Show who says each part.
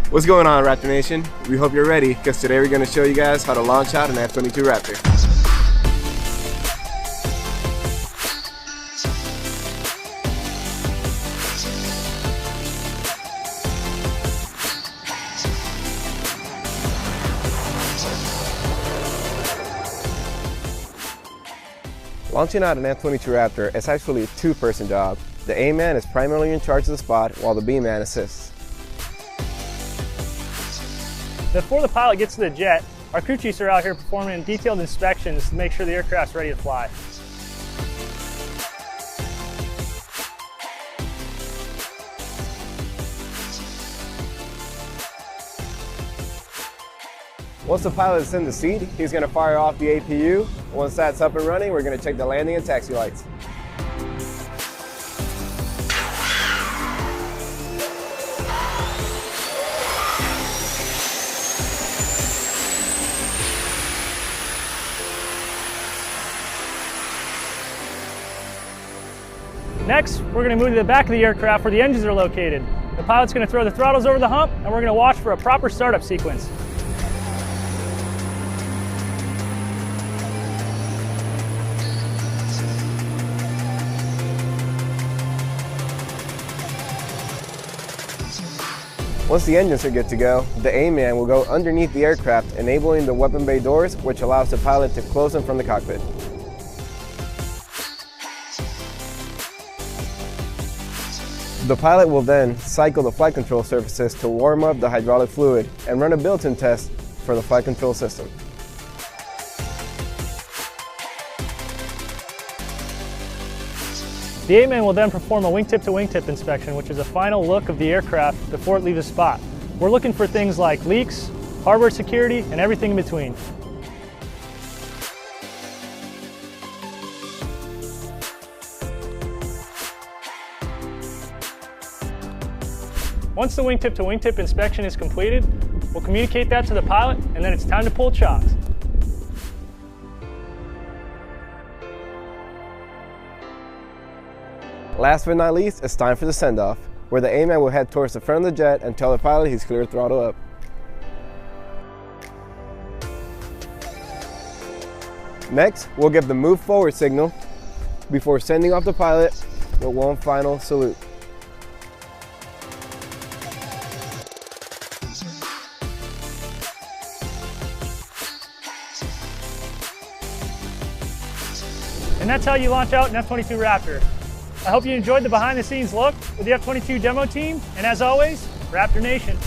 Speaker 1: What's going on, Raptor Nation? We hope you're ready, because today we're going to show you guys how to launch out an F-22 Raptor. Launching out an F-22 Raptor is actually a two-person job. The A-man is primarily in charge of the spot, while the B-man assists.
Speaker 2: Before the pilot gets to the jet, our crew chiefs are out here performing detailed inspections to make sure the aircraft's ready to fly.
Speaker 1: Once the pilot is in the seat, he's going to fire off the APU. Once that's up and running, we're going to check the landing and taxi lights.
Speaker 2: Next, we're going to move to the back of the aircraft where the engines are located. The pilot's going to throw the throttles over the hump, and we're going to watch for a proper startup sequence.
Speaker 1: Once the engines are good to go, the A-man will go underneath the aircraft, enabling the weapon bay doors, which allows the pilot to close them from the cockpit. The pilot will then cycle the flight control surfaces to warm up the hydraulic fluid and run a built-in test for the flight control system.
Speaker 2: The A-man will then perform a wingtip-to-wingtip inspection, which is a final look of the aircraft before it leaves the spot. We're looking for things like leaks, hardware security, and everything in between. Once the wingtip-to-wingtip inspection is completed, we'll communicate that to the pilot, and then it's time to pull chocks.
Speaker 1: Last but not least, it's time for the send-off, where the A-man will head towards the front of the jet and tell the pilot he's clear to throttle up. Next, we'll give the move forward signal before sending off the pilot with one final salute.
Speaker 2: And that's how you launch out an F-22 Raptor. I hope you enjoyed the behind-the-scenes look with the F-22 demo team, and as always, Raptor Nation.